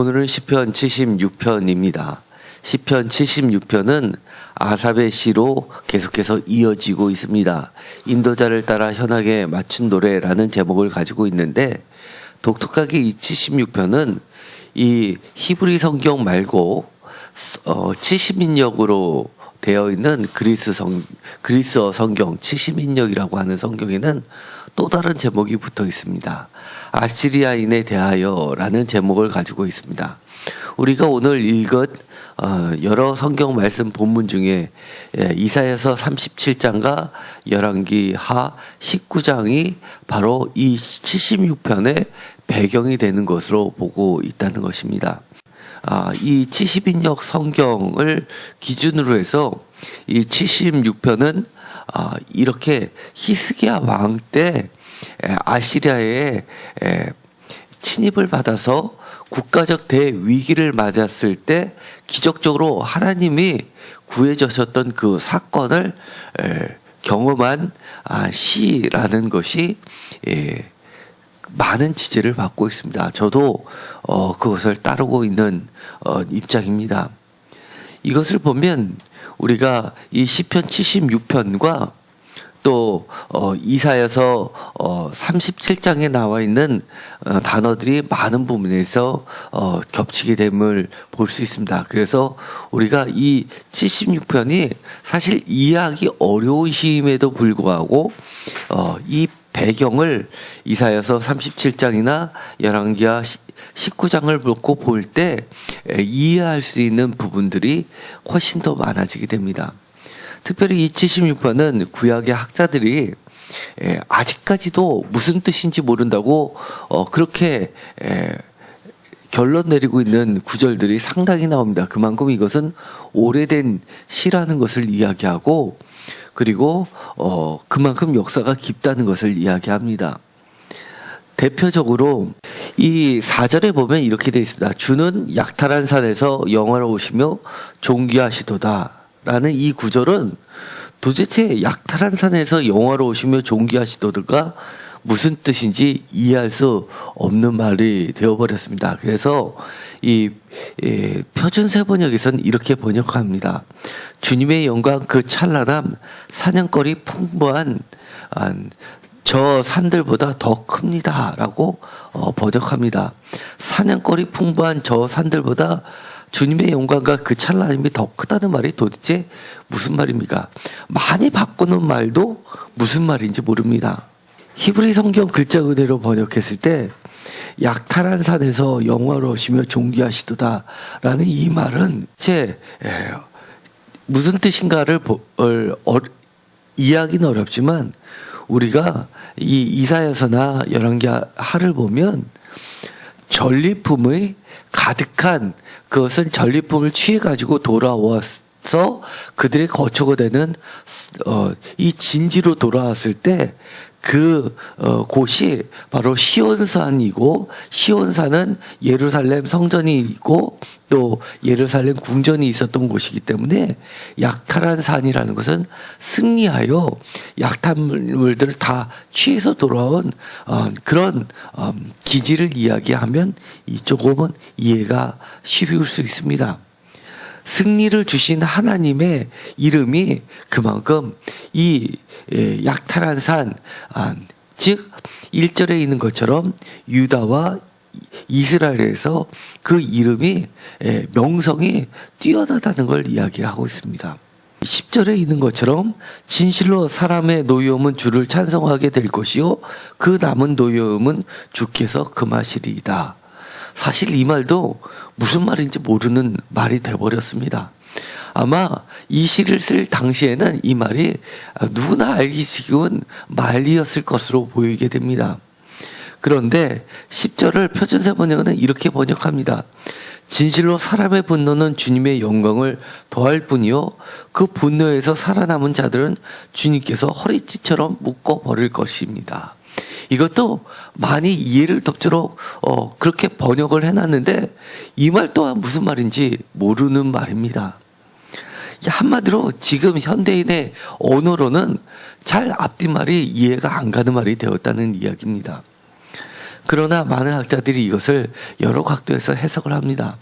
오늘은 시편 76편입니다. 시편 76편은 아삽의 시로 계속해서 이어지고 있습니다. 인도자를 따라 현악에 맞춘 노래라는 제목을 가지고 있는데, 독특하게 이 76편은 이 히브리 성경 말고 70인역으로 되어 있는 그리스어 성경 70인역이라고 하는 성경에는 또 다른 제목이 붙어 있습니다. 아시리아인에 대하여라는 제목을 가지고 있습니다. 우리가 오늘 읽은 여러 성경 말씀 본문 중에 이사야서 37장과 열왕기 하 19장이 바로 이 76편의 배경이 되는 것으로 보고 있다는 것입니다. 이 70인역 성경을 기준으로 해서 이 76편은 이렇게 히스기야 왕 때 아시리아의 침입을 받아서 국가적 대위기를 맞았을 때 기적적으로 하나님이 구해주셨던 그 사건을 경험한 시라는 것이 많은 지지를 받고 있습니다. 저도 그것을 따르고 있는 입장입니다. 이것을 보면 우리가 이 시편 76편과 또 이사야서 37장에 나와 있는 단어들이 많은 부분에서 겹치게 됨을 볼 수 있습니다. 그래서 우리가 이 76편이 사실 이해하기 어려운 시임에도 불구하고 이 배경을 이사야서 37장이나 열왕기하 19장을 놓고 볼 때 이해할 수 있는 부분들이 훨씬 더 많아지게 됩니다. 특별히 이 76편은 구약의 학자들이 아직까지도 무슨 뜻인지 모른다고 그렇게 결론 내리고 있는 구절들이 상당히 나옵니다. 그만큼 이것은 오래된 시라는 것을 이야기하고, 그리고 그만큼 역사가 깊다는 것을 이야기합니다. 대표적으로 이 4절에 보면 이렇게 되어 있습니다. 주는 약탈한 산에서 영화로우시며 존귀하시도다 라는 이 구절은 도대체 약탈한 산에서 영화로우시며 존귀하시도가 무슨 뜻인지 이해할 수 없는 말이 되어버렸습니다. 그래서 이 표준세 번역에서는 이렇게 번역합니다. 주님의 영광 그 찬란함 사냥거리 풍부한 저 산들보다 더 큽니다 라고 번역합니다. 사냥거리 풍부한 저 산들보다 주님의 영광과 그 찬란함이 더 크다는 말이 도대체 무슨 말입니까? 많이 바꾸는 말도 무슨 말인지 모릅니다. 히브리 성경 글자 그대로 번역했을 때 약탈한 산에서 영화로우시며 존귀하시도다 라는 이 말은 제 무슨 뜻인가를 이해하기는 어렵지만, 우리가 이 이사야서나 열왕기하를 보면 전리품의 가득한, 그것은 전리품을 취해가지고 돌아와서 그들의 거처가 되는 이 진지로 돌아왔을 때 그 곳이 바로 시온산이고, 시온산은 예루살렘 성전이 있고 또 예루살렘 궁전이 있었던 곳이기 때문에 약탈한 산이라는 것은 승리하여 약탈물들을 다 취해서 돌아온 그런 기지를 이야기하면 조금은 이해가 쉬울 수 있습니다. 승리를 주신 하나님의 이름이 그만큼 이 약탈한 산, 즉 1절에 있는 것처럼 유다와 이스라엘에서 그 이름이 명성이 뛰어나다는 걸 이야기를 하고 있습니다. 10절에 있는 것처럼 진실로 사람의 노여움은 주를 찬송하게 될 것이요 그 남은 노여움은 주께서 금하시리이다. 사실 이 말도 무슨 말인지 모르는 말이 되어버렸습니다. 아마 이 시를 쓸 당시에는 이 말이 누구나 알기 쉬운 말이었을 것으로 보이게 됩니다. 그런데 10절을 표준세 번역은 이렇게 번역합니다. 진실로 사람의 분노는 주님의 영광을 더할 뿐이요 그 분노에서 살아남은 자들은 주님께서 허리띠처럼 묶어버릴 것입니다. 이것도 많이 이해를 돕도록 그렇게 번역을 해놨는데, 이 말 또한 무슨 말인지 모르는 말입니다. 한마디로 지금 현대인의 언어로는 잘 앞뒤말이 이해가 안 가는 말이 되었다는 이야기입니다. 그러나 많은 학자들이 이것을 여러 각도에서 해석을 합니다.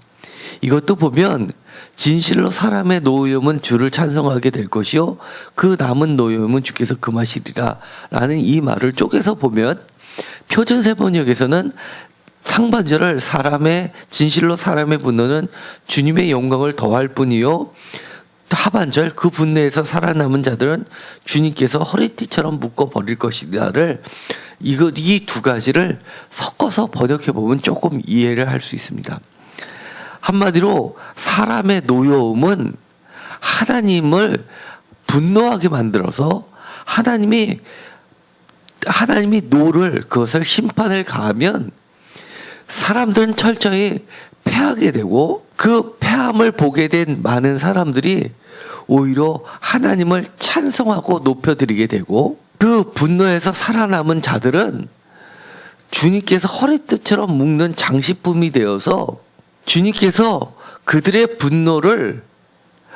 이것도 보면 진실로 사람의 노여움은 주를 찬송하게 될 것이요 그 남은 노여움은 주께서 금하시리라 라는 이 말을 쪼개서 보면 표준 세번역에서는 상반절을 진실로 사람의 분노는 주님의 영광을 더할 뿐이요 하반절 그 분노에서 살아남은 자들은 주님께서 허리띠처럼 묶어 버릴 것이다를 이 두 가지를 섞어서 번역해 보면 조금 이해를 할 수 있습니다. 한마디로 사람의 노여움은 하나님을 분노하게 만들어서 하나님이 그것을 심판을 가하면 사람들은 철저히 패하게 되고 그 패함을 보게 된 많은 사람들이 오히려 하나님을 찬송하고 높여드리게 되고 그 분노에서 살아남은 자들은 주님께서 허리띠처럼 묶는 장식품이 되어서 주님께서 그들의 분노를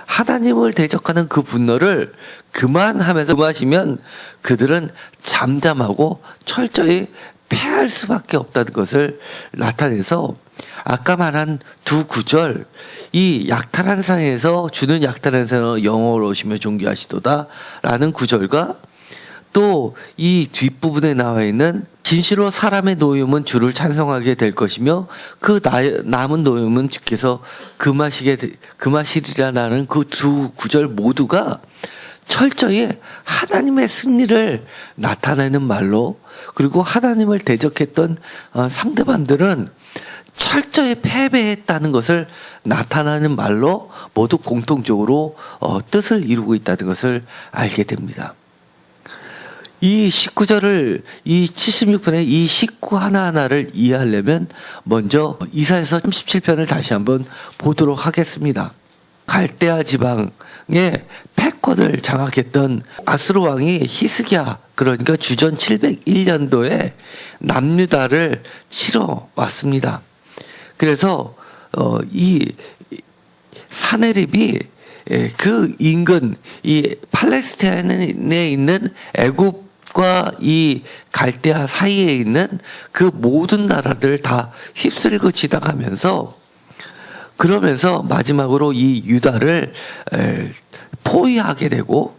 하나님을 대적하는 그 분노를 금하시면 그들은 잠잠하고 철저히 패할 수밖에 없다는 것을 나타내서 아까 말한 두 구절 이 약탈한 산에서 주는 약탈한 산으로 영원하시며 존귀하시도다 라는 구절과 또 이 뒷부분에 나와 있는 진실로 사람의 노여움은 주를 찬송하게 될 것이며 그 남은 노여움은 주께서 금하시리라는 그 두 구절 모두가 철저히 하나님의 승리를 나타내는 말로 그리고 하나님을 대적했던 상대방들은 철저히 패배했다는 것을 나타나는 말로 모두 공통적으로 뜻을 이루고 있다는 것을 알게 됩니다. 이 19절을 이 76편의 이 식구 하나하나를 이해하려면 먼저 이사야서 37편을 다시 한번 보도록 하겠습니다. 갈대아 지방의 패권을 장악했던 아수르 왕이 히스기야 그러니까 주전 701년도에 남유다를 치러 왔습니다. 그래서 이 사네립이 그 인근 이 팔레스타인에 있는 애굽과 이 갈대아 사이에 있는 그 모든 나라들을 다 휩쓸고 지나가면서 그러면서 마지막으로 이 유다를 포위하게 되고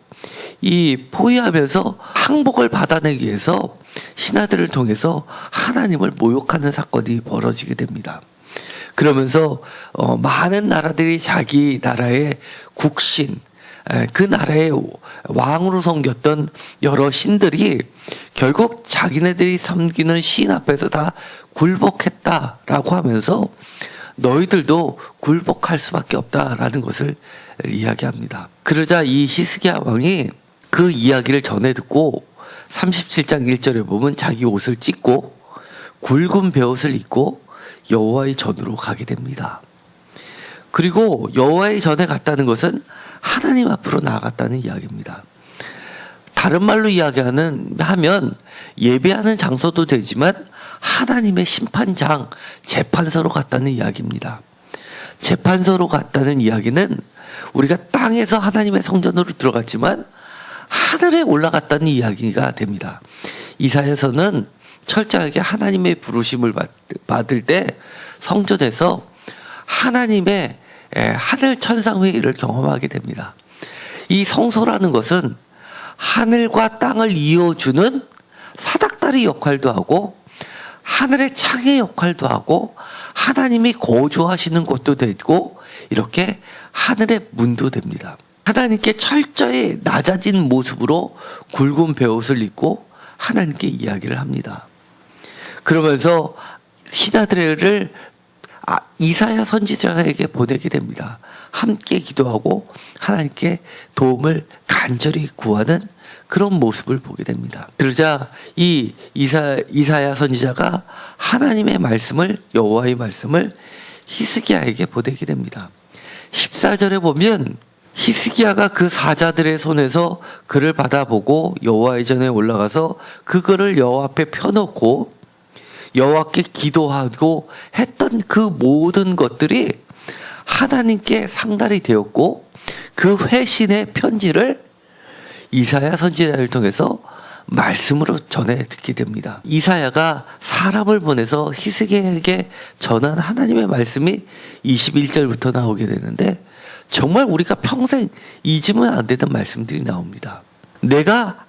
이 포위하면서 항복을 받아내기 위해서 신하들을 통해서 하나님을 모욕하는 사건이 벌어지게 됩니다. 그러면서 많은 나라들이 자기 나라의 국신, 그 나라의 왕으로 섬겼던 여러 신들이 결국 자기네들이 섬기는 신 앞에서 다 굴복했다라고 하면서 너희들도 굴복할 수밖에 없다라는 것을 이야기합니다. 그러자 이 히스기야 왕이 그 이야기를 전해 듣고 37장 1절에 보면 자기 옷을 찢고 굵은 베옷을 입고 여호와의 전으로 가게 됩니다. 그리고 여호와의 전에 갔다는 것은 하나님 앞으로 나아갔다는 이야기입니다. 다른 말로 하면 예배하는 장소도 되지만 하나님의 심판장, 재판서로 갔다는 이야기입니다. 재판서로 갔다는 이야기는 우리가 땅에서 하나님의 성전으로 들어갔지만 하늘에 올라갔다는 이야기가 됩니다. 이사야서는 철저하게 하나님의 부르심을 받을 때 성전에서 하나님의 하늘 천상 회의를 경험하게 됩니다. 이 성소라는 것은 하늘과 땅을 이어주는 사닥다리 역할도 하고 하늘의 창의 역할도 하고 하나님이 거주하시는 곳도 되고 이렇게 하늘의 문도 됩니다. 하나님께 철저히 낮아진 모습으로 굵은 베옷을 입고 하나님께 이야기를 합니다. 그러면서 신하들을 이사야 선지자에게 보내게 됩니다. 함께 기도하고 하나님께 도움을 간절히 구하는 그런 모습을 보게 됩니다. 그러자 이 이사야 선지자가 하나님의 말씀을 여호와의 말씀을 히스기야에게 보내게 됩니다. 14절에 보면 히스기야가 그 사자들의 손에서 글을 받아보고 여호와의 전에 올라가서 그 글을 여호와 앞에 펴놓고 여호와께 기도하고 했던 그 모든 것들이 하나님께 상달이 되었고 그 회신의 편지를 이사야 선지자를 통해서 말씀으로 전해 듣게 됩니다. 이사야가 사람을 보내서 히스기야에게 전한 하나님의 말씀이 21절부터 나오게 되는데 정말 우리가 평생 잊으면 안 되는 말씀들이 나옵니다. 내가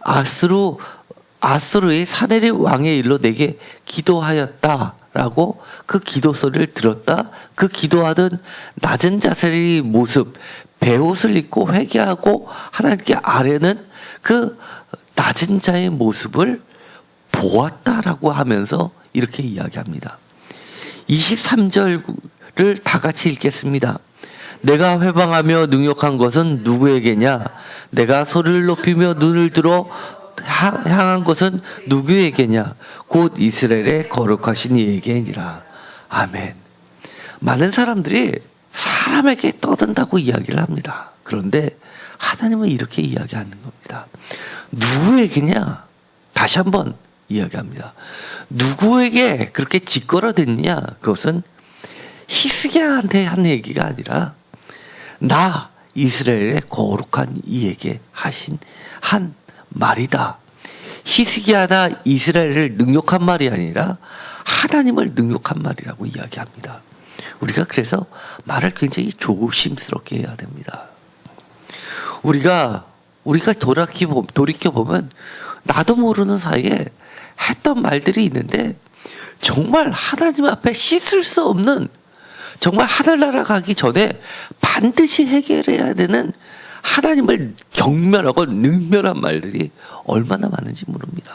아수르의 사내립 왕의 일로 내게 기도하였다라고 그 기도 소리를 들었다. 그 기도하던 낮은 자세의 모습, 베옷을 입고 회개하고 하나님께 아뢰는 그 낮은 자의 모습을 보았다라고 하면서 이렇게 이야기합니다. 23절을 다 같이 읽겠습니다. 내가 회방하며 능욕한 것은 누구에게냐? 내가 소리를 높이며 눈을 들어 향한 것은 누구에게냐? 곧 이스라엘의 거룩하신 이에게니라. 아멘. 많은 사람들이 사람에게 떠든다고 이야기를 합니다. 그런데 하나님은 이렇게 이야기하는 겁니다. 누구에게냐? 다시 한번 이야기합니다. 누구에게 그렇게 짓걸어댔냐? 그것은 히스기야한테 한 얘기가 아니라 나 이스라엘의 거룩한 이에게 하신 한 말이다. 히스기야나 이스라엘을 능욕한 말이 아니라 하나님을 능욕한 말이라고 이야기합니다. 우리가 그래서 말을 굉장히 조심스럽게 해야 됩니다. 우리가 돌이켜보면 나도 모르는 사이에 했던 말들이 있는데 정말 하나님 앞에 씻을 수 없는, 정말 하늘나라 가기 전에 반드시 해결해야 되는 하나님을 경멸하고 능멸한 말들이 얼마나 많은지 모릅니다.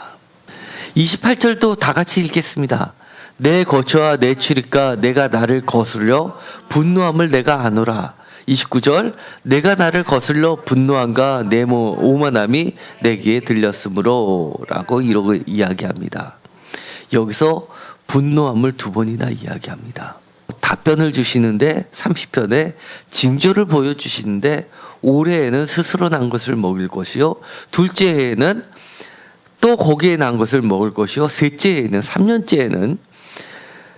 28절도 다 같이 읽겠습니다. 내 거처와 내 출입과 내가 나를 거슬려 분노함을 내가 아노라. 29절 내가 나를 거슬러 분노함과 내 오만함이 내게 들렸으므로 라고 이러고 이야기합니다. 여기서 분노함을 두 번이나 이야기합니다. 답변을 주시는데 30편에 징조를 보여주시는데 올해에는 스스로 난 것을 먹을 것이요, 둘째에는 또 거기에 난 것을 먹을 것이요, 셋째에는 3년째에는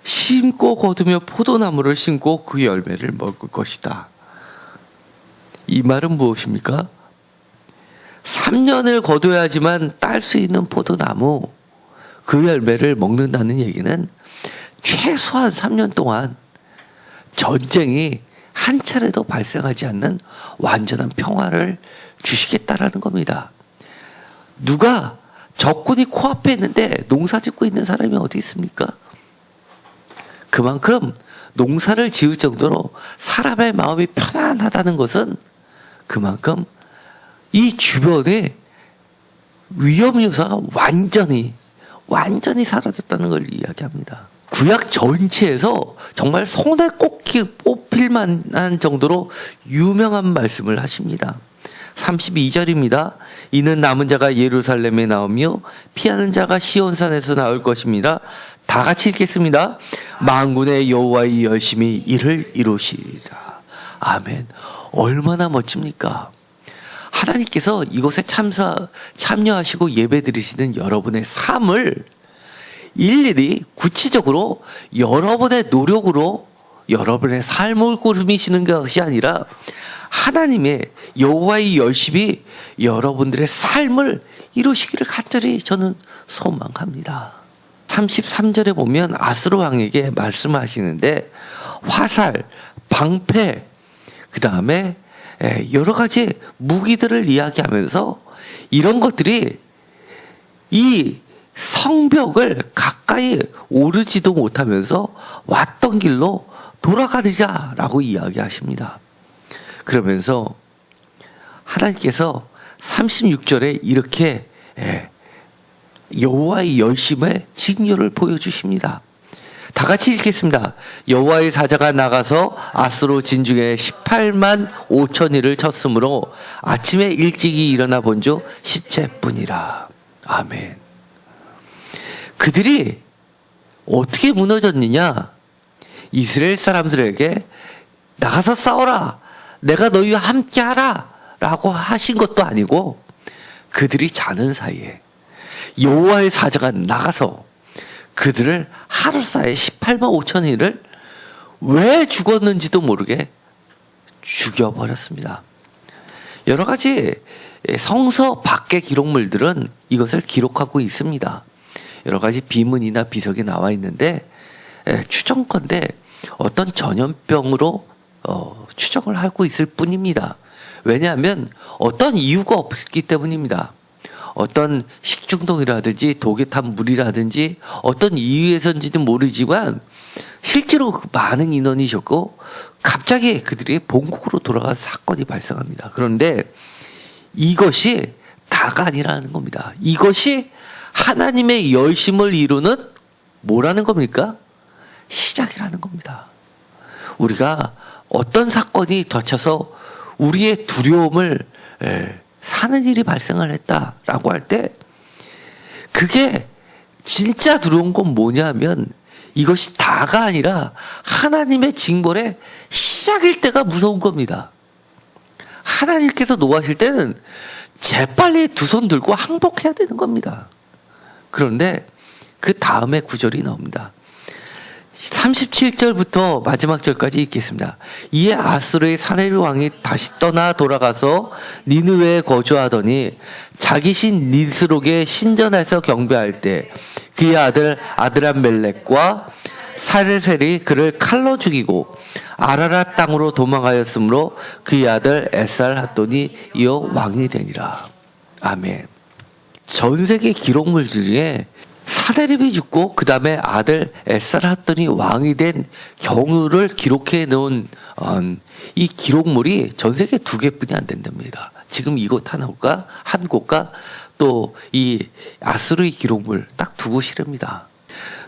심고 거두며 포도나무를 심고 그 열매를 먹을 것이다. 이 말은 무엇입니까? 3년을 거둬야지만 딸 수 있는 포도나무, 그 열매를 먹는다는 얘기는 최소한 3년 동안 전쟁이 한 차례도 발생하지 않는 완전한 평화를 주시겠다라는 겁니다. 누가 적군이 코앞에 있는데 농사 짓고 있는 사람이 어디 있습니까? 그만큼 농사를 지을 정도로 사람의 마음이 편안하다는 것은 그만큼 이 주변에 위험 요소가 완전히 사라졌다는 걸 이야기합니다. 구약 전체에서 정말 손에 꼽힐 만한 정도로 유명한 말씀을 하십니다. 32절입니다. 이는 남은 자가 예루살렘에 나오며 피하는 자가 시온산에서 나올 것입니다. 다 같이 읽겠습니다. 만군의 여호와의 열심히 이를 이루시리라. 아멘. 얼마나 멋집니까? 하나님께서 이곳에 참여하시고 예배드리시는 여러분의 삶을 일일이 구체적으로 여러분의 노력으로 여러분의 삶을 꾸미시는 것이 아니라 하나님의 여호와의 열심히 여러분들의 삶을 이루시기를 간절히 저는 소망합니다. 33절에 보면 아수르 왕에게 말씀하시는데 화살, 방패, 그 다음에 여러 가지 무기들을 이야기하면서 이런 것들이 이 성벽을 가까이 오르지도 못하면서 왔던 길로 돌아가자라고 이야기하십니다. 그러면서 하나님께서 36절에 이렇게 여호와의 열심의 징조를 보여주십니다. 다 같이 읽겠습니다. 여호와의 사자가 나가서 아수르 진중에 18만 5천이를 쳤으므로 아침에 일찍이 일어나 본즉 시체뿐이라. 아멘. 그들이 어떻게 무너졌느냐? 이스라엘 사람들에게 나가서 싸워라, 내가 너희와 함께하라 라고 하신 것도 아니고 그들이 자는 사이에 여호와의 사자가 나가서 그들을 하루 사이에 18만 5천인을 왜 죽었는지도 모르게 죽여버렸습니다. 여러 가지 성서 밖의 기록물들은 이것을 기록하고 있습니다. 여러 가지 비문이나 비석이 나와 있는데 추정컨대 어떤 전염병으로 추정을 하고 있을 뿐입니다. 왜냐하면 어떤 이유가 없기 때문입니다. 어떤 식중독이라든지 독에 탄 물이라든지 어떤 이유에서인지는 모르지만 실제로 많은 인원이셨고 갑자기 그들이 본국으로 돌아간 사건이 발생합니다. 그런데 이것이 다가 아니라는 겁니다. 이것이 하나님의 열심을 이루는 뭐라는 겁니까? 시작이라는 겁니다. 우리가 어떤 사건이 덮쳐서 우리의 두려움을 사는 일이 발생을 했다라고 할 때 그게 진짜 두려운 건 뭐냐면 이것이 다가 아니라 하나님의 징벌의 시작일 때가 무서운 겁니다. 하나님께서 노하실 때는 재빨리 두 손 들고 항복해야 되는 겁니다. 그런데 그 다음에 구절이 나옵니다. 37절부터 마지막 절까지 읽겠습니다. 이에 아수르의 사네립 왕이 다시 떠나 돌아가서 니느웨에 거주하더니 자기 신 니스록의 신전에서 경배할 때 그의 아들 아드람멜렉과 사르셀이 그를 칼로 죽이고 아라랏 땅으로 도망하였으므로 그의 아들 에살핫돈이 이어 왕이 되니라. 아멘. 전 세계 기록물 중에 사네립이 죽고 그 다음에 아들 에살핫돈이 왕이 된 경우를 기록해 놓은 이 기록물이 전 세계 2개뿐이 안 된답니다. 지금 이곳 하나가 한 곳과 또 이 아수르의 기록물 딱 2곳이랍니다.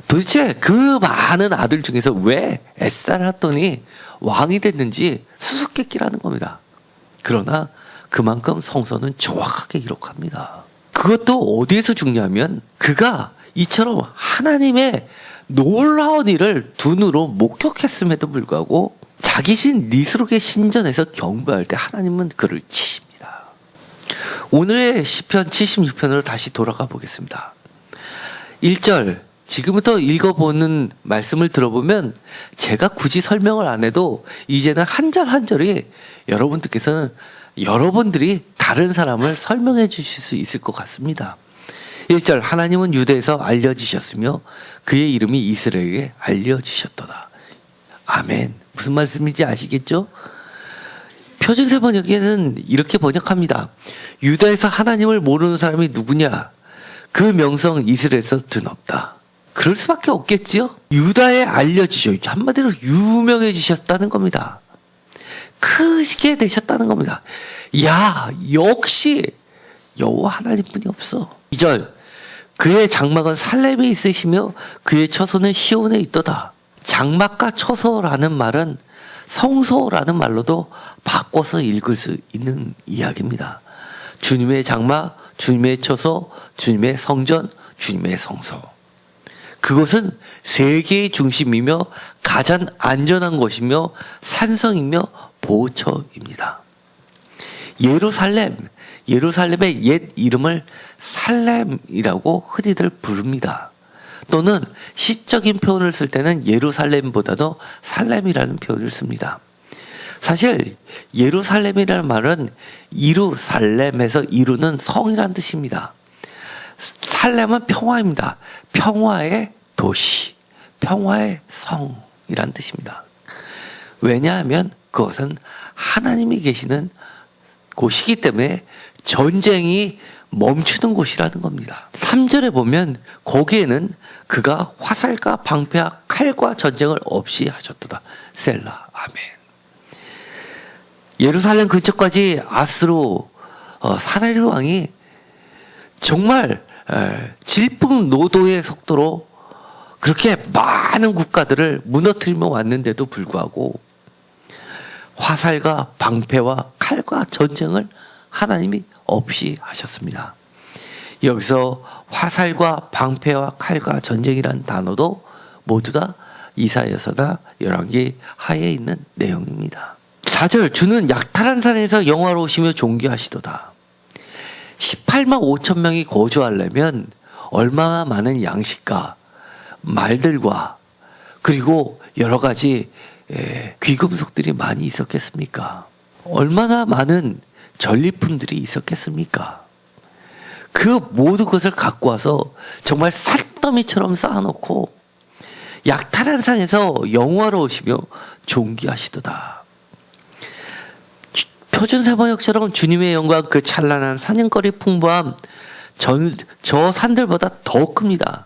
도대체 그 많은 아들 중에서 왜 에살핫돈이 왕이 됐는지 수수께끼라는 겁니다. 그러나 그만큼 성서는 정확하게 기록합니다. 그것도 어디에서 중요하면 그가 이처럼 하나님의 놀라운 일을 두 눈으로 목격했음에도 불구하고 자기 신 니스록의 신전에서 경배할 때 하나님은 그를 치십니다. 오늘의 시편 76편으로 다시 돌아가 보겠습니다. 1절 지금부터 읽어보는 말씀을 들어보면 제가 굳이 설명을 안 해도 이제는 한 절 한 절이 여러분들이 다른 사람을 설명해 주실 수 있을 것 같습니다. 1절 하나님은 유대에서 알려지셨으며 그의 이름이 이스라엘에 알려지셨도다. 아멘. 무슨 말씀인지 아시겠죠? 표준세 번역에는 이렇게 번역합니다. 유다에서 하나님을 모르는 사람이 누구냐? 그 명성 이스라엘에서 드높다. 그럴 수밖에 없겠지요? 유다에 알려지죠. 한마디로 유명해지셨다는 겁니다. 크게 되셨다는 겁니다. 야, 역시 여호와 하나님뿐이 없어. 2절 그의 장막은 살렘에 있으시며 그의 처소는 시온에 있도다. 장막과 처소라는 말은 성소라는 말로도 바꿔서 읽을 수 있는 이야기입니다. 주님의 장막, 주님의 처소, 주님의 성전, 주님의 성소. 그것은 세계의 중심이며 가장 안전한 곳이며 산성이며 보호처입니다. 예루살렘의 옛 이름을 살렘이라고 흔히들 부릅니다. 또는 시적인 표현을 쓸 때는 예루살렘보다도 살렘이라는 표현을 씁니다. 사실 예루살렘이라는 말은 이루살렘에서 이루는 성이라는 뜻입니다. 살렘은 평화입니다. 평화의 도시, 평화의 성이라는 뜻입니다. 왜냐하면 그것은 하나님이 계시는 곳이기 때문에 전쟁이 멈추는 곳이라는 겁니다. 3절에 보면 거기에는 그가 화살과 방패와 칼과 전쟁을 없이 하셨도다. 셀라. 아멘. 예루살렘 근처까지 아수르 사네립 왕이 정말 질풍노도의 속도로 그렇게 많은 국가들을 무너뜨리며 왔는데도 불구하고 화살과 방패와 칼과 전쟁을 하나님이 없이 하셨습니다. 여기서 화살과 방패와 칼과 전쟁이라는 단어도 모두 다 이사야서나 열왕기 하에 있는 내용입니다. 4절 주는 약탈한 산에서 영화로우시며 존귀하시도다. 18만 5천 명이 거주하려면 얼마나 많은 양식과 말들과 그리고 여러 가지 귀금속들이 많이 있었겠습니까? 얼마나 많은 전리품들이 있었겠습니까? 그 모든 것을 갖고 와서 정말 산더미처럼 쌓아놓고 약탈한 산에서 영화로우시며 존귀하시도다. 표준세번역처럼 주님의 영광, 그 찬란한 사냥거리 풍부함, 저 산들보다 더 큽니다.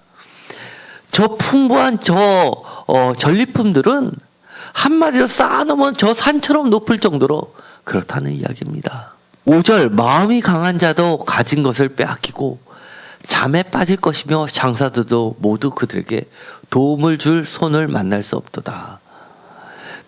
저 풍부한 전리품들은 한 마리로 쌓아놓으면 저 산처럼 높을 정도로 그렇다는 이야기입니다. 5절, 마음이 강한 자도 가진 것을 빼앗기고 잠에 빠질 것이며 장사들도 모두 그들에게 도움을 줄 손을 만날 수 없도다.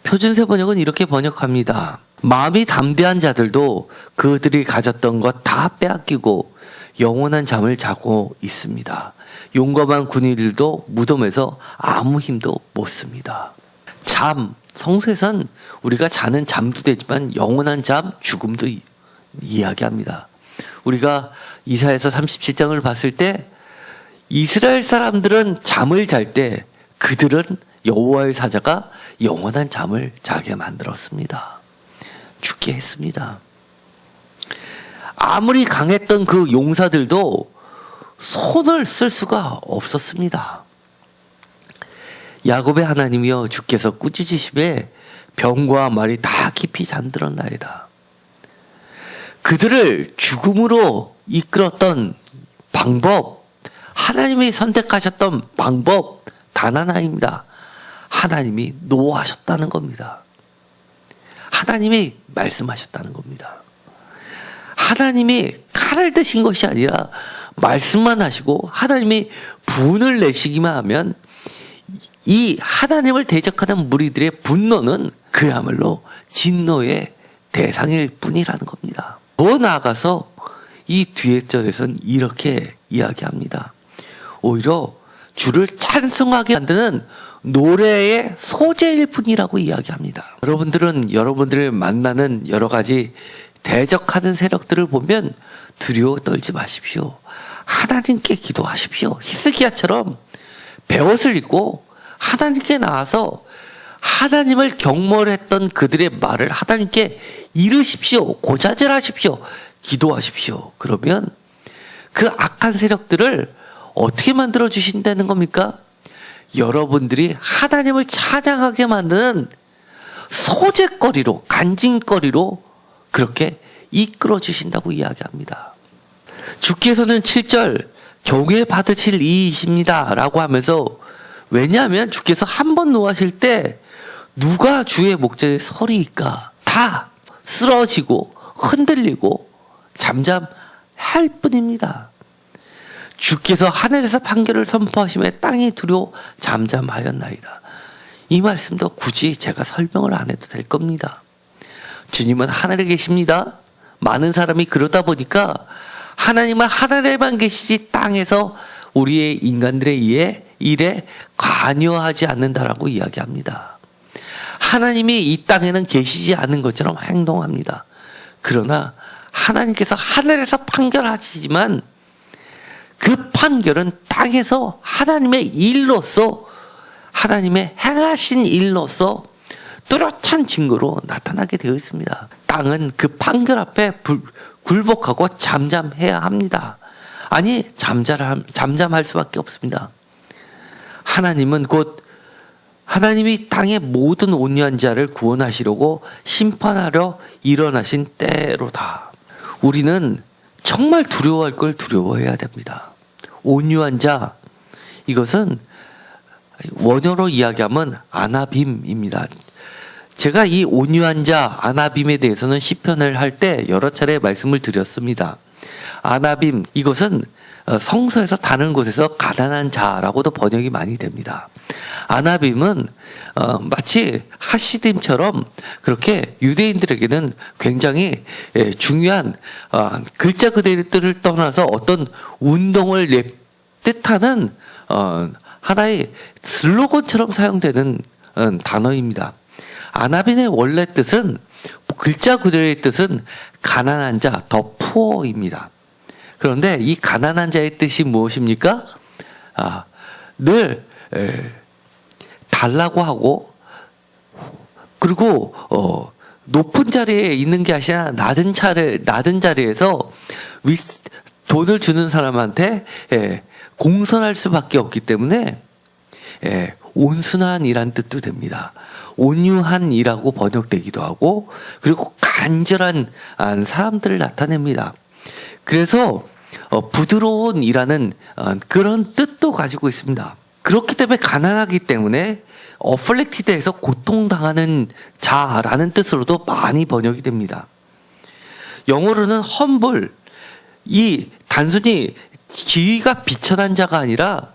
표준세번역은 이렇게 번역합니다. 마음이 담대한 자들도 그들이 가졌던 것 다 빼앗기고 영원한 잠을 자고 있습니다. 용감한 군인들도 무덤에서 아무 힘도 못 씁니다. 잠, 성서에선 우리가 자는 잠도 되지만 영원한 잠, 죽음도 이야기합니다. 우리가 이사야서 37장을 봤을 때 이스라엘 사람들은 잠을 잘 때 그들은 여호와의 사자가 영원한 잠을 자게 만들었습니다. 죽게 했습니다. 아무리 강했던 그 용사들도 손을 쓸 수가 없었습니다. 야곱의 하나님이여 주께서 꾸짖으심에 병과 말이 다 깊이 잠들었나이다. 그들을 죽음으로 이끌었던 방법, 하나님이 선택하셨던 방법 단 하나입니다. 하나님이 노하셨다는 겁니다. 하나님이 말씀하셨다는 겁니다. 하나님이 칼을 드신 것이 아니라 말씀만 하시고 하나님이 분을 내시기만 하면 이 하나님을 대적하는 무리들의 분노는 그야말로 진노의 대상일 뿐이라는 겁니다. 더 나아가서 이 뒤에 절에서는 이렇게 이야기합니다. 오히려 주를 찬송하게 만드는 노래의 소재일 뿐이라고 이야기합니다. 여러분들은 여러분들을 만나는 여러 가지 대적하는 세력들을 보면 두려워 떨지 마십시오. 하나님께 기도하십시오. 히스기야처럼 베옷을 입고 하나님께 나와서 하나님을 경멸했던 그들의 말을 하나님께 이르십시오. 고자질하십시오. 기도하십시오. 그러면 그 악한 세력들을 어떻게 만들어 주신다는 겁니까? 여러분들이 하나님을 찬양하게 만드는 소재거리로, 간증거리로 그렇게 이끌어 주신다고 이야기합니다. 주께서는 7절 경외 받으실 이이십니다 라고 하면서, 왜냐하면 주께서 한 번 노하실 때 누가 주의 목전에 서리이까? 다 쓰러지고 흔들리고 잠잠할 뿐입니다. 주께서 하늘에서 판결을 선포하시며 땅이 두려워 잠잠하였나이다. 이 말씀도 굳이 제가 설명을 안 해도 될 겁니다. 주님은 하늘에 계십니다. 많은 사람이 그러다 보니까 하나님은 하늘에만 계시지 땅에서 우리의 인간들의 일에 관여하지 않는다라고 이야기합니다. 하나님이 이 땅에는 계시지 않은 것처럼 행동합니다. 그러나 하나님께서 하늘에서 판결하시지만 그 판결은 땅에서 하나님의 일로서, 하나님의 행하신 일로서 뚜렷한 증거로 나타나게 되어 있습니다. 땅은 그 판결 앞에 굴복하고 잠잠해야 합니다. 아니, 잠잠할 수밖에 없습니다. 하나님은 곧 하나님이 땅의 모든 온유한 자를 구원하시려고 심판하려 일어나신 때로다. 우리는 정말 두려워할 걸 두려워해야 됩니다. 온유한 자, 이것은 원어로 이야기하면 아나빔입니다. 제가 이 온유한 자, 아나빔에 대해서는 시편을 할 때 여러 차례 말씀을 드렸습니다. 아나빔, 이것은 성서에서 다른 곳에서 가난한 자라고도 번역이 많이 됩니다. 아나빔은 마치 하시딤처럼 그렇게 유대인들에게는 굉장히 중요한 글자 그대로를 떠나서 어떤 운동을 뜻하는 하나의 슬로건처럼 사용되는 단어입니다. 아나빔의 원래 뜻은, 글자 그대로의 뜻은 가난한 자, 더 푸어입니다. 그런데 이 가난한 자의 뜻이 무엇입니까? 늘 달라고 하고, 그리고 높은 자리에 있는 게 아니라 낮은 자리에서 돈을 주는 사람한테 공선할 수밖에 없기 때문에 온순한이란 뜻도 됩니다. 온유한이라고 번역되기도 하고, 그리고 간절한 사람들을 나타냅니다. 그래서 부드러운이라는 그런 뜻도 가지고 있습니다. 그렇기 때문에 가난하기 때문에 어플렉티드에서 고통당하는 자라는 뜻으로도 많이 번역이 됩니다. 영어로는 humble, 이 단순히 지위가 비천한 자가 아니라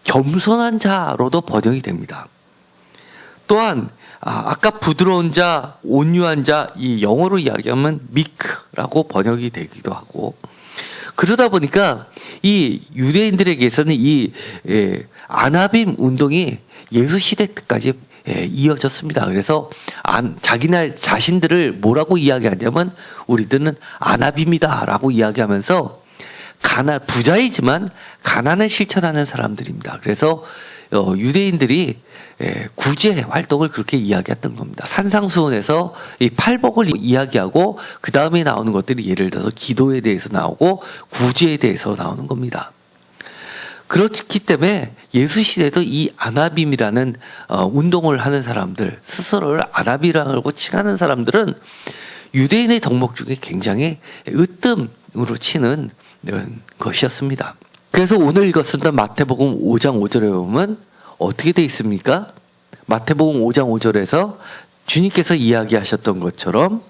겸손한 자로도 번역이 됩니다. 또한 아까 부드러운 자, 온유한 자, 이 영어로 이야기하면 meek라고 번역이 되기도 하고, 그러다 보니까 이 유대인들에게서는 이 아나빔 운동이 예수 시대 때까지 이어졌습니다. 그래서 자기네 자신들을 뭐라고 이야기하냐면 우리들은 아나빔이다라고 이야기하면서 부자이지만 가난을 실천하는 사람들입니다. 그래서 유대인들이 구제 활동을 그렇게 이야기했던 겁니다. 산상수훈에서 이 팔복을 이야기하고 그 다음에 나오는 것들이 예를 들어서 기도에 대해서 나오고 구제에 대해서 나오는 겁니다. 그렇기 때문에 예수 시대도 이 아나빔이라는 운동을 하는 사람들, 스스로를 아나빔이라고 칭하는 사람들은 유대인의 덕목 중에 굉장히 으뜸으로 치는 것이었습니다. 그래서 오늘 읽었던 마태복음 5장 5절에 보면 어떻게 돼 있습니까? 마태복음 5장 5절에서 주님께서 이야기하셨던 것처럼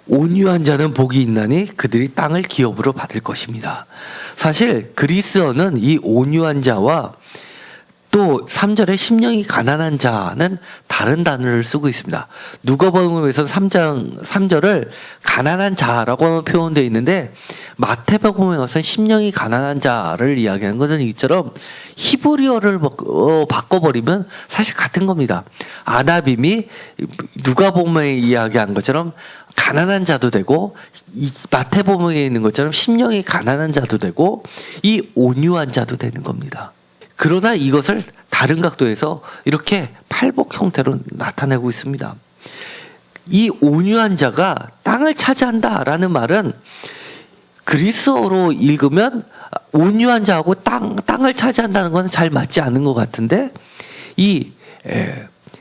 온유한 자는 복이 있나니 그들이 땅을 기업으로 받을 것입니다. 사실 그리스어는 이 온유한 자와 또 3절에 심령이 가난한 자는 다른 단어를 쓰고 있습니다. 누가복음에서 3절을 가난한 자라고 표현되어 있는데 마태복음에 와서 심령이 가난한 자를 이야기하는 것은 이처럼 히브리어를 바꿔버리면 사실 같은 겁니다. 아나빔이 누가복음에 이야기한 것처럼 가난한 자도 되고, 이 마태복음에 있는 것처럼 심령이 가난한 자도 되고, 이 온유한 자도 되는 겁니다. 그러나 이것을 다른 각도에서 이렇게 팔복 형태로 나타내고 있습니다. 이 온유한 자가 땅을 차지한다라는 말은 그리스어로 읽으면 온유한 자하고 땅을 차지한다는 것은 잘 맞지 않는 것 같은데, 이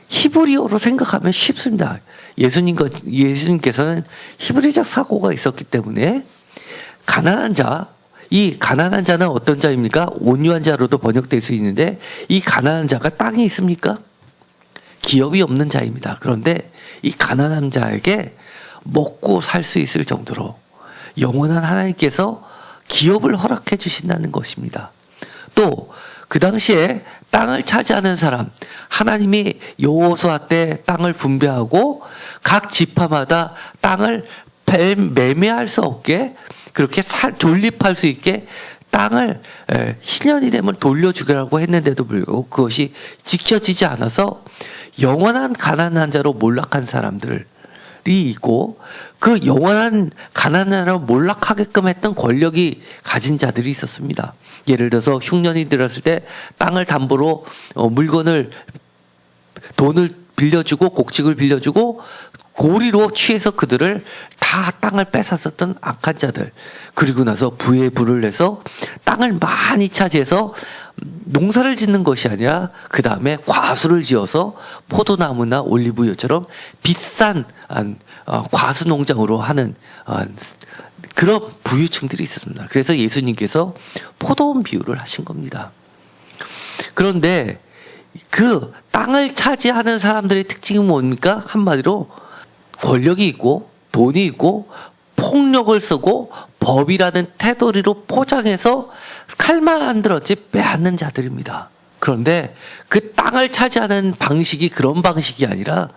히브리어로 생각하면 쉽습니다. 예수님께서는 히브리적 사고가 있었기 때문에 이 가난한 자는 어떤 자입니까? 온유한 자로도 번역될 수 있는데, 이 가난한 자가 땅에 있습니까? 기업이 없는 자입니다. 그런데 이 가난한 자에게 먹고 살 수 있을 정도로 영원한 하나님께서 기업을 허락해 주신다는 것입니다. 또 그 당시에 땅을 차지하는 사람, 하나님이 여호수아 때 땅을 분배하고 각 지파마다 땅을 매매할 수 없게, 그렇게 존립할 수 있게 땅을 신년이 되면 돌려주기라고 했는데도 불구하고 그것이 지켜지지 않아서 영원한 가난한 자로 몰락한 사람들이 있고, 그 영원한 가난한 자로 몰락하게끔 했던 권력이 가진 자들이 있었습니다. 예를 들어서 흉년이 들었을 때 땅을 담보로 돈을 빌려주고 곡식을 빌려주고 고리로 취해서 그들을 다 땅을 뺏었었던 악한 자들, 그리고 나서 부에 불을 내서 땅을 많이 차지해서 농사를 짓는 것이 아니라 그 다음에 과수를 지어서 포도나무나 올리브유처럼 비싼 과수 농장으로 하는 그런 부유층들이 있습니다. 그래서 예수님께서 포도원 비유를 하신 겁니다. 그런데 그 땅을 차지하는 사람들의 특징이 뭡니까? 한마디로 권력이 있고 돈이 있고 폭력을 쓰고 법이라는 테두리로 포장해서 칼만 안 들었지 빼앗는 자들입니다. 그런데 그 땅을 차지하는 방식이 그런 방식이 아니라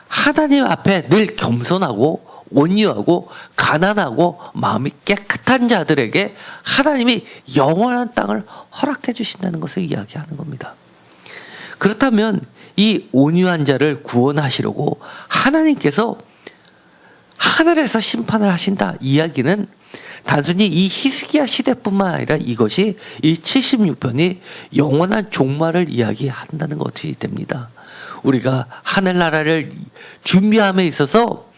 하나님 앞에 늘 겸손하고 온유하고 가난하고 마음이 깨끗한 자들에게 하나님이 영원한 땅을 허락해 주신다는 것을 이야기하는 겁니다. 그렇다면 이 온유한 자를 구원하시려고 하나님께서 하늘에서 심판을 하신다 이야기는 단순히 이 히스기야 시대뿐만 아니라 이것이 이 76편이 영원한 종말을 이야기한다는 것이 됩니다. 우리가 하늘나라를 준비함에 있어서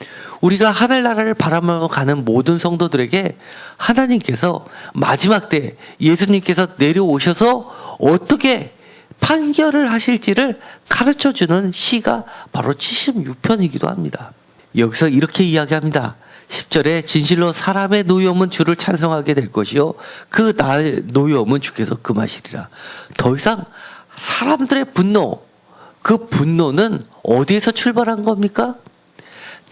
우리가 하늘나라를 바라보며 가는 모든 성도들에게 하나님께서 마지막 때 예수님께서 내려오셔서 어떻게 판결을 하실지를 가르쳐주는 시가 바로 76편이기도 합니다. 여기서 이렇게 이야기합니다. 10절에 진실로 사람의 노여움은 주를 찬송하게 될 것이요 그 나의 노여움은 주께서 금하시리라. 더 이상 사람들의 분노, 그 분노는 어디에서 출발한 겁니까?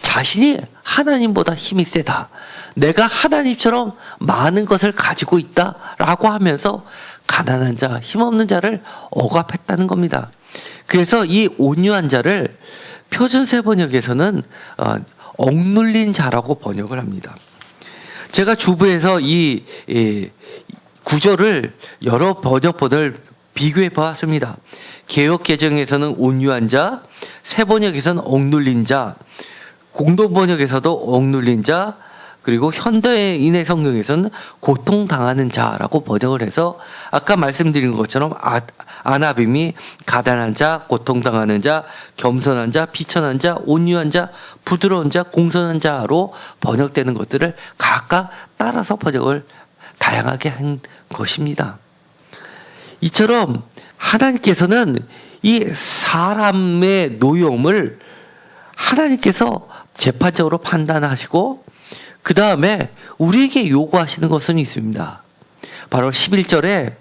자신이 하나님보다 힘이 세다. 내가 하나님처럼 많은 것을 가지고 있다라고 하면서 가난한 자, 힘없는 자를 억압했다는 겁니다. 그래서 이 온유한 자를 표준세 번역에서는 억눌린 자라고 번역을 합니다. 제가 주부에서 이 구절을 여러 번역본을 비교해 보았습니다. 개역 개정에서는 온유한 자, 새 번역에서는 억눌린 자, 공동 번역에서도 억눌린 자, 그리고 현대인의 성경에서는 고통당하는 자라고 번역을 해서 아까 말씀드린 것처럼 아나빔이 가난한 자, 고통당하는 자, 겸손한 자, 비천한 자, 온유한 자, 부드러운 자, 공손한 자로 번역되는 것들을 각각 따라서 번역을 다양하게 한 것입니다. 이처럼 하나님께서는 이 사람의 노여움을 하나님께서 재판적으로 판단하시고 그 다음에 우리에게 요구하시는 것은 있습니다. 바로 11절에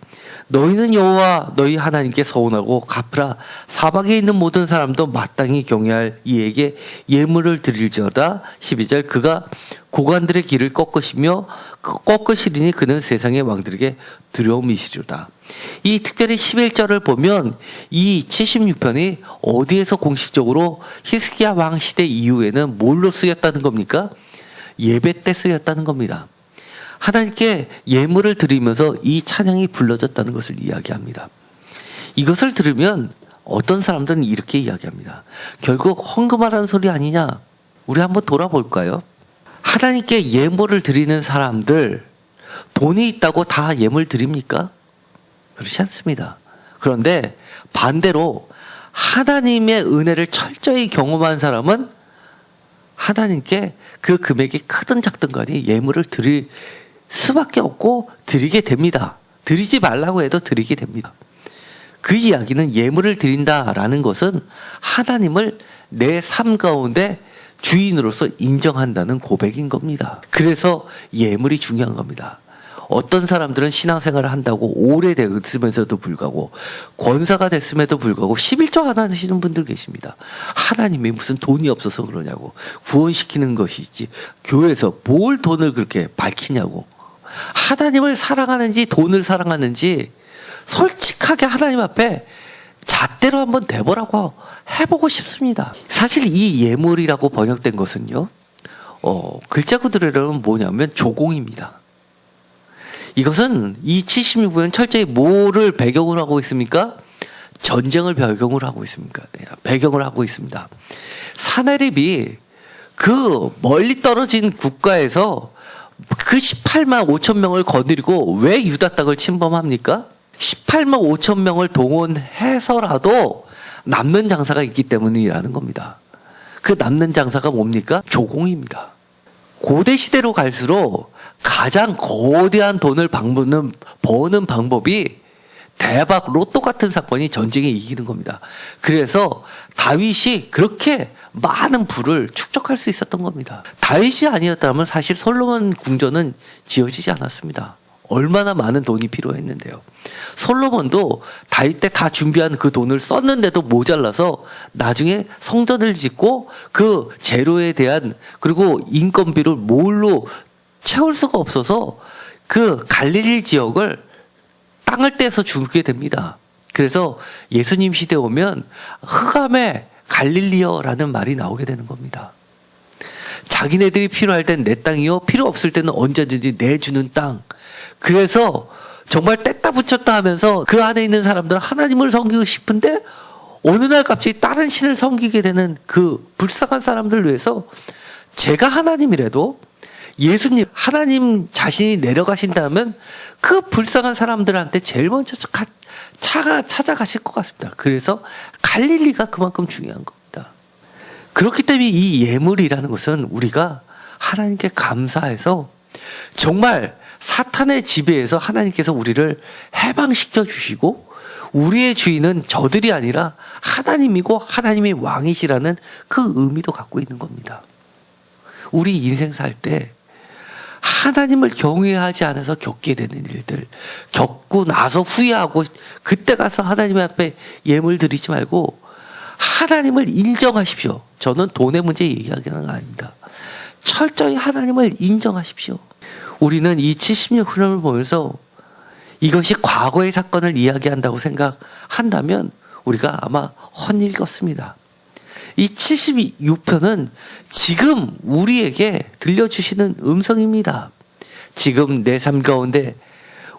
너희는 여호와 너희 하나님께 서운하고 갚으라. 사방에 있는 모든 사람도 마땅히 경외할 이에게 예물을 드릴지어다. 12절 그가 고관들의 길을 꺾으시리니 그는 세상의 왕들에게 두려움이시리로다. 이 특별히 11절을 보면 이 76편이 어디에서 공식적으로 히스기야 왕 시대 이후에는 뭘로 쓰였다는 겁니까? 예배 때 쓰였다는 겁니다. 하나님께 예물을 드리면서 이 찬양이 불러졌다는 것을 이야기합니다. 이것을 들으면 어떤 사람들은 이렇게 이야기합니다. 결국 헌금하라는 소리 아니냐? 우리 한번 돌아볼까요? 하나님께 예물을 드리는 사람들 돈이 있다고 다 예물 드립니까? 그렇지 않습니다. 그런데 반대로 하나님의 은혜를 철저히 경험한 사람은 하나님께 그 금액이 크든 작든 간에 예물을 드릴 수밖에 없고 드리게 됩니다. 드리지 말라고 해도 드리게 됩니다. 그 이야기는 예물을 드린다라는 것은 하나님을 내 삶 가운데 주인으로서 인정한다는 고백인 겁니다. 그래서 예물이 중요한 겁니다. 어떤 사람들은 신앙생활을 한다고 오래됐음에도 불구하고 권사가 됐음에도 불구하고 11조 안 하시는 분들 계십니다. 하나님이 무슨 돈이 없어서 그러냐고 구원시키는 것이 있지 교회에서 뭘 돈을 그렇게 밝히냐고 하나님을 사랑하는지 돈을 사랑하는지 솔직하게 하나님 앞에 잣대로 한번 대보라고 해보고 싶습니다. 사실 이 예물이라고 번역된 것은요 글자 그대로는 뭐냐면 조공입니다. 이것은 이 76부는 철저히 뭐를 배경으로 하고 있습니까? 전쟁을 배경으로 하고 있습니까? 배경을 하고 있습니다. 사내립이 그 멀리 떨어진 국가에서 그 18만 5천 명을 거느리고 왜 유다 땅을 침범합니까? 18만 5천 명을 동원해서라도 남는 장사가 있기 때문이라는 겁니다. 그 남는 장사가 뭡니까? 조공입니다. 고대 시대로 갈수록 가장 거대한 돈을 버는 방법이 대박 로또 같은 사건이 전쟁에 이기는 겁니다. 그래서 다윗이 그렇게 많은 부를 축적할 수 있었던 겁니다. 다윗이 아니었다면 사실 솔로몬 궁전은 지어지지 않았습니다. 얼마나 많은 돈이 필요했는데요. 솔로몬도 다윗 때 다 준비한 그 돈을 썼는데도 모자라서 나중에 성전을 짓고 그 재료에 대한 그리고 인건비를 뭘로 채울 수가 없어서 그 갈릴리 지역을 땅을 떼서 주게 됩니다. 그래서 예수님 시대 오면 흑암의 갈릴리여라는 말이 나오게 되는 겁니다. 자기네들이 필요할 땐 내 땅이요 필요 없을 때는 언제든지 내주는 땅. 그래서 정말 뗐다 붙였다 하면서 그 안에 있는 사람들은 하나님을 섬기고 싶은데 어느 날 갑자기 다른 신을 섬기게 되는 그 불쌍한 사람들 위해서 제가 하나님이라도 예수님, 하나님 자신이 내려가신다면 그 불쌍한 사람들한테 제일 먼저 찾아가실 것 같습니다. 그래서 갈릴리가 그만큼 중요한 겁니다. 그렇기 때문에 이 예물이라는 것은 우리가 하나님께 감사해서 정말 사탄의 지배에서 하나님께서 우리를 해방시켜 주시고 우리의 주인은 저들이 아니라 하나님이고 하나님이 왕이시라는 그 의미도 갖고 있는 겁니다. 우리 인생 살 때 하나님을 경외하지 않아서 겪게 되는 일들, 겪고 나서 후회하고 그때 가서 하나님 앞에 예물 드리지 말고 하나님을 인정하십시오. 저는 돈의 문제 얘기하는 거 아닙니다. 철저히 하나님을 인정하십시오. 우리는 이 70년 흐름을 보면서 이것이 과거의 사건을 이야기한다고 생각한다면 우리가 아마 헛읽었습니다. 이 76편은 지금 우리에게 들려주시는 음성입니다. 지금 내 삶 가운데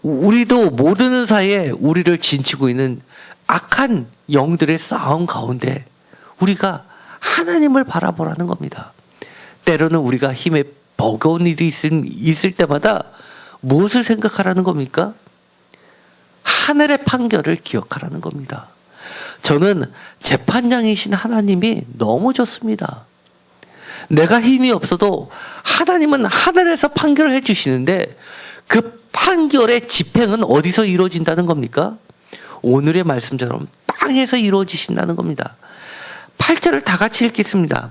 우리도 모르는 사이에 우리를 진치고 있는 악한 영들의 싸움 가운데 우리가 하나님을 바라보라는 겁니다. 때로는 우리가 힘에 버거운 일이 있을 때마다 무엇을 생각하라는 겁니까? 하늘의 판결을 기억하라는 겁니다. 저는 재판장이신 하나님이 너무 좋습니다. 내가 힘이 없어도 하나님은 하늘에서 판결을 해주시는데 그 판결의 집행은 어디서 이루어진다는 겁니까? 오늘의 말씀처럼 땅에서 이루어지신다는 겁니다. 8절을 다 같이 읽겠습니다.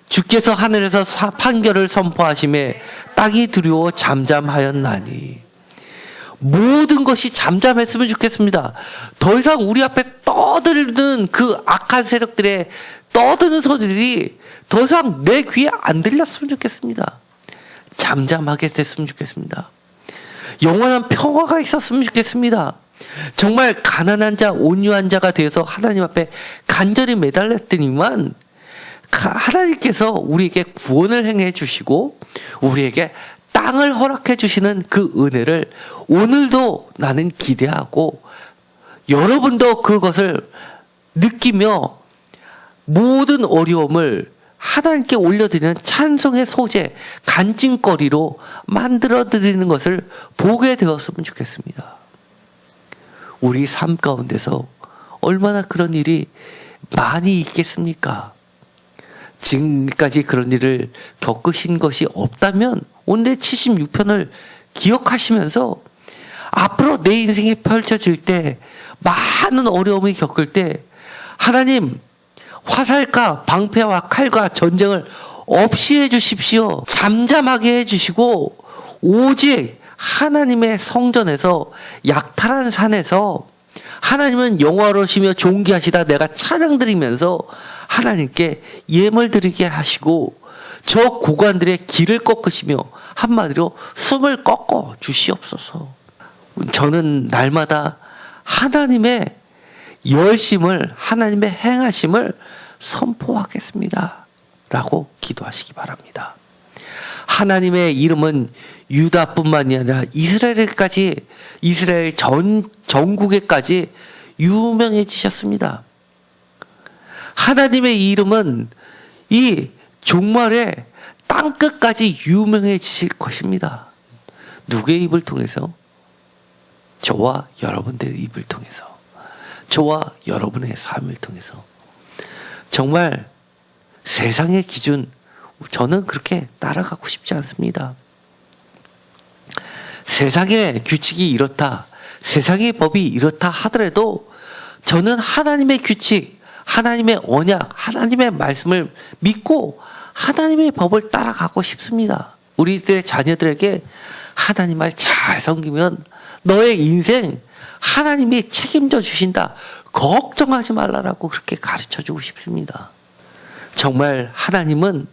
주께서 하늘에서 판결을 선포하심에 땅이 두려워 잠잠하였나니. 모든 것이 잠잠했으면 좋겠습니다. 더 이상 우리 앞에 떠드는 그 악한 세력들의 떠드는 소리들이 더 이상 내 귀에 안 들렸으면 좋겠습니다. 잠잠하게 됐으면 좋겠습니다. 영원한 평화가 있었으면 좋겠습니다. 정말 가난한 자, 온유한 자가 되어서 하나님 앞에 간절히 매달렸더니만 하나님께서 우리에게 구원을 행해 주시고 우리에게 땅을 허락해 주시는 그 은혜를 오늘도 나는 기대하고 여러분도 그것을 느끼며 모든 어려움을 하나님께 올려드리는 찬송의 소재, 간증거리로 만들어드리는 것을 보게 되었으면 좋겠습니다. 우리 삶 가운데서 얼마나 그런 일이 많이 있겠습니까? 지금까지 그런 일을 겪으신 것이 없다면 오늘 76편을 기억하시면서 앞으로 내 인생이 펼쳐질 때 많은 어려움을 겪을 때 하나님 화살과 방패와 칼과 전쟁을 없이 해주십시오. 잠잠하게 해주시고 오직 하나님의 성전에서 약탈한 산에서 하나님은 영화로우시며 존귀하시다 내가 찬양 드리면서 하나님께 예물 드리게 하시고 저 고관들의 길을 꺾으시며 한마디로 숨을 꺾어 주시옵소서. 저는 날마다 하나님의 열심을 하나님의 행하심을 선포하겠습니다 라고 기도하시기 바랍니다. 하나님의 이름은 유다뿐만이 아니라 이스라엘 전국에까지 유명해지셨습니다. 하나님의 이름은 이 종말에 땅끝까지 유명해지실 것입니다. 누구의 입을 통해서? 저와 여러분들의 입을 통해서, 저와 여러분의 삶을 통해서. 정말 세상의 기준 저는 그렇게 따라가고 싶지 않습니다. 세상의 규칙이 이렇다, 세상의 법이 이렇다 하더라도 저는 하나님의 규칙, 하나님의 언약, 하나님의 말씀을 믿고 하나님의 법을 따라가고 싶습니다. 우리들의 자녀들에게 하나님 말 잘 섬기면 너의 인생 하나님이 책임져 주신다. 걱정하지 말라라고 그렇게 가르쳐 주고 싶습니다. 정말 하나님은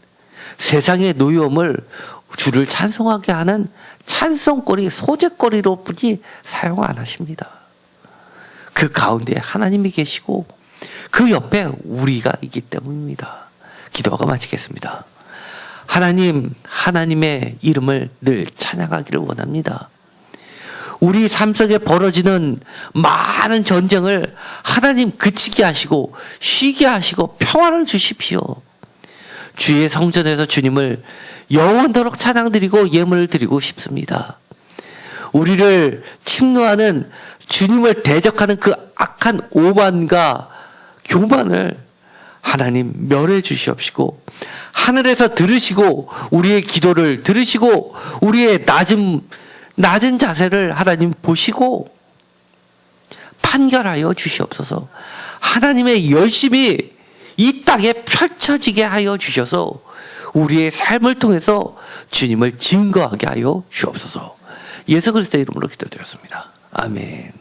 세상의 노여움을 주를 찬송하게 하는 찬송거리, 소재거리로 뿐이 사용 안 하십니다. 그 가운데 하나님이 계시고 그 옆에 우리가 있기 때문입니다. 기도가 마치겠습니다. 하나님, 하나님의 이름을 늘 찬양하기를 원합니다. 우리 삶 속에 벌어지는 많은 전쟁을 하나님 그치게 하시고 쉬게 하시고 평화를 주십시오. 주의 성전에서 주님을 영원토록 찬양드리고 예물을 드리고 싶습니다. 우리를 침노하는 주님을 대적하는 그 악한 오만과 교만을 하나님 멸해 주시옵시고 하늘에서 들으시고 우리의 기도를 들으시고 우리의 낮은 자세를 하나님 보시고 판결하여 주시옵소서. 하나님의 열심이 이 땅에 펼쳐지게 하여 주셔서 우리의 삶을 통해서 주님을 증거하게 하여 주옵소서. 예수 그리스도의 이름으로 기도드렸습니다. 아멘.